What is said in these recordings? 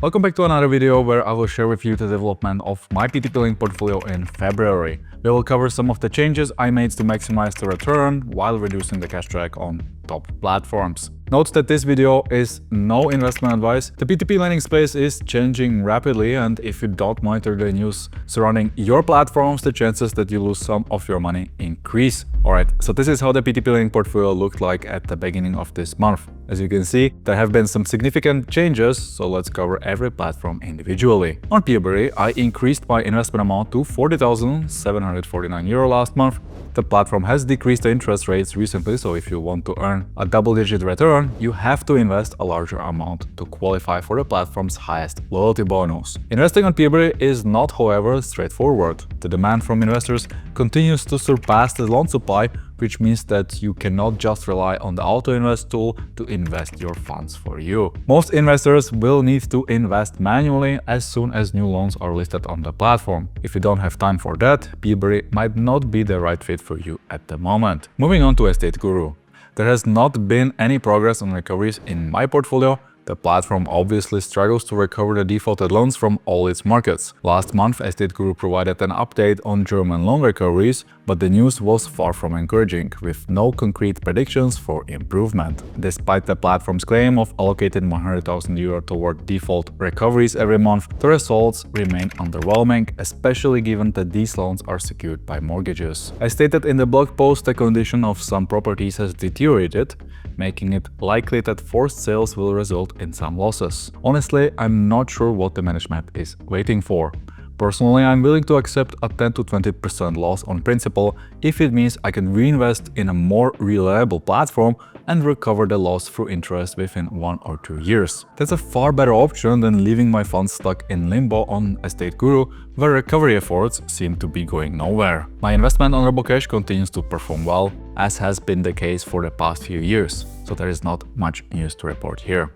Welcome back to another video where I will share with you the development of my P2P Lending portfolio in February. We will cover some of the changes I made to maximize the return while reducing the cash drag on top platforms. Note that this video is no investment advice. The P2P lending space is changing rapidly, and if you don't monitor the news surrounding your platforms, the chances that you lose some of your money increase. Alright, so this is how the P2P lending portfolio looked like at the beginning of this month. As you can see, there have been some significant changes, so let's cover every platform individually. On PeerBerry, I increased my investment amount to €40,749 last month. The platform has decreased the interest rates recently, so if you want to earn a double-digit return, you have to invest a larger amount to qualify for the platform's highest loyalty bonus. Investing on PeerBerry is not, however, straightforward. The demand from investors continues to surpass the loan supply, which means that you cannot just rely on the auto-invest tool to invest your funds for you. Most investors will need to invest manually as soon as new loans are listed on the platform. If you don't have time for that, PeerBerry might not be the right fit for you at the moment. Moving on to Estateguru. There has not been any progress on recoveries in my portfolio. The platform obviously struggles to recover the defaulted loans from all its markets. Last month, Estateguru provided an update on German loan recoveries, but the news was far from encouraging, with no concrete predictions for improvement. Despite the platform's claim of allocating €100,000 toward default recoveries every month, the results remain underwhelming, especially given that these loans are secured by mortgages. As stated in the blog post, the condition of some properties has deteriorated, making it likely that forced sales will result in some losses. Honestly, I'm not sure what the management is waiting for. Personally, I'm willing to accept a 10 to 20% loss on principal if it means I can reinvest in a more reliable platform and recover the loss through interest within 1 or 2 years. That's a far better option than leaving my funds stuck in limbo on Estateguru, where recovery efforts seem to be going nowhere. My investment on Robocash continues to perform well, as has been the case for the past few years, so there is not much news to report here.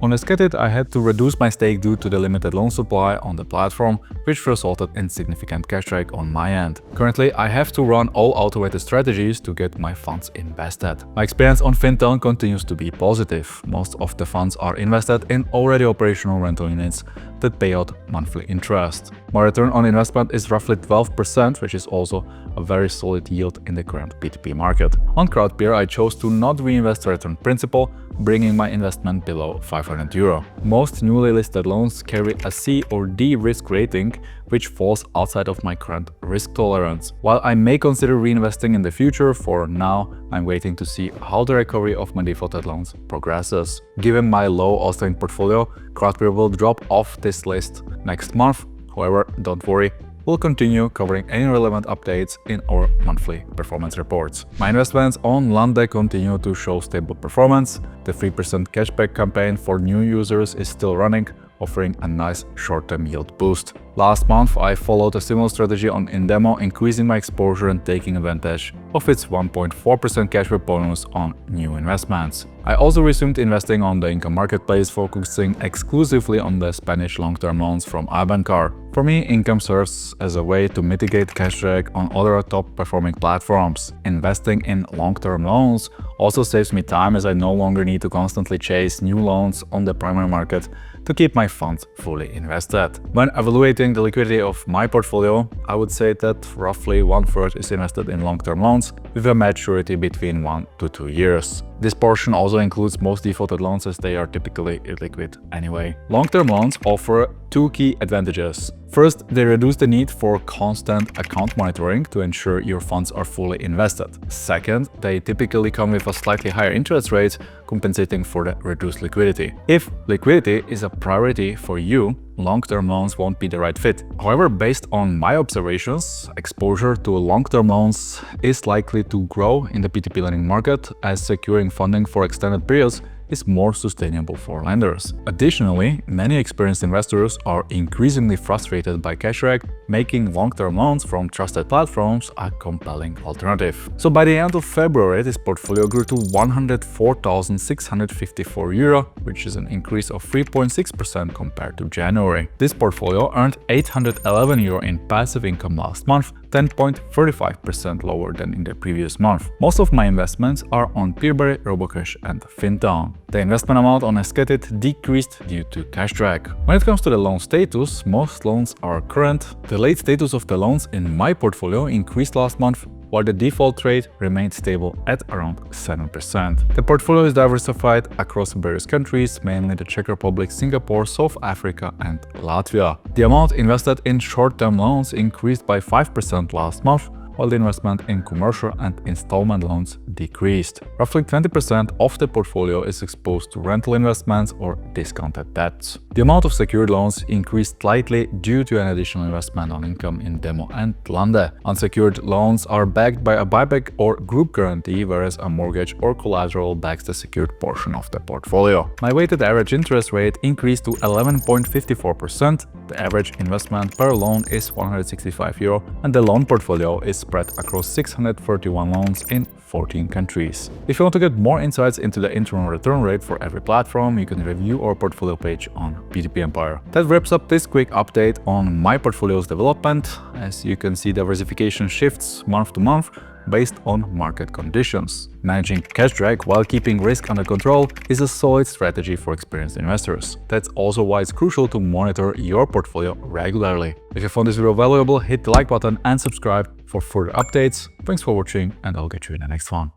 On Estateguru, I had to reduce my stake due to the limited loan supply on the platform, which resulted in significant cash drag on my end. Currently, I have to run all automated strategies to get my funds invested. My experience on Fintown continues to be positive. Most of the funds are invested in already operational rental units that pay out monthly interest. My return on investment is roughly 12%, which is also a very solid yield in the current P2P market. On Crowdpear, I chose to not reinvest the return principal, bringing my investment below €500. Most newly listed loans carry a C or D risk rating, which falls outside of my current risk tolerance. While I may consider reinvesting in the future, for now, I'm waiting to see how the recovery of my defaulted loans progresses. Given my low outstanding portfolio, Crowdpear will drop off this list next month. However, don't worry, we'll continue covering any relevant updates in our monthly performance reports. My investments on Lande continue to show stable performance. The 3% cashback campaign for new users is still running, offering a nice short-term yield boost. Last month, I followed a similar strategy on Indemo, increasing my exposure and taking advantage of its 1.4% cashback bonus on new investments. I also resumed investing on the income marketplace, focusing exclusively on the Spanish long-term loans from Abancar. For me, income serves as a way to mitigate cash drag on other top-performing platforms. Investing in long-term loans also saves me time, as I no longer need to constantly chase new loans on the primary market to keep my funds fully invested. When evaluating the liquidity of my portfolio, I would say that roughly 1/3 is invested in long-term loans with a maturity between 1 to 2 years. This portion also includes most defaulted loans, as they are typically illiquid anyway. Long-term loans offer two key advantages. First, they reduce the need for constant account monitoring to ensure your funds are fully invested. Second, they typically come with a slightly higher interest rate, compensating for the reduced liquidity. If liquidity is a priority for you, long-term loans won't be the right fit. However, based on my observations, exposure to long-term loans is likely to grow in the P2P lending market, as securing funding for extended periods is more sustainable for lenders. Additionally, many experienced investors are increasingly frustrated by cash drag, making long-term loans from trusted platforms a compelling alternative. So by the end of February, this portfolio grew to €104,654, which is an increase of 3.6% compared to January. This portfolio earned €811 in passive income last month, 10.35% lower than in the previous month. Most of my investments are on PeerBerry, Robocash and Fintown. The investment amount on Estateguru decreased due to cash drag. When it comes to the loan status, most loans are current. The late status of the loans in my portfolio increased last month, while the default rate remained stable at around 7%. The portfolio is diversified across various countries, mainly the Czech Republic, Singapore, South Africa and Latvia. The amount invested in short-term loans increased by 5% last month, while the investment in commercial and installment loans decreased. Roughly 20% of the portfolio is exposed to rental investments or discounted debts. The amount of secured loans increased slightly due to an additional investment on income in Demo and Lande. Unsecured loans are backed by a buyback or group guarantee, whereas a mortgage or collateral backs the secured portion of the portfolio. My weighted average interest rate increased to 11.54%. The average investment per loan is €165, and the loan portfolio is spread across 631 loans in 14 countries. If you want to get more insights into the internal return rate for every platform, you can review our portfolio page on P2P Empire. That wraps up this quick update on my portfolio's development. As you can see, diversification shifts month to month based on market conditions. Managing cash drag while keeping risk under control is a solid strategy for experienced investors. That's also why it's crucial to monitor your portfolio regularly. If you found this video valuable, hit the like button and subscribe for further updates. Thanks for watching, and I'll catch you in the next one.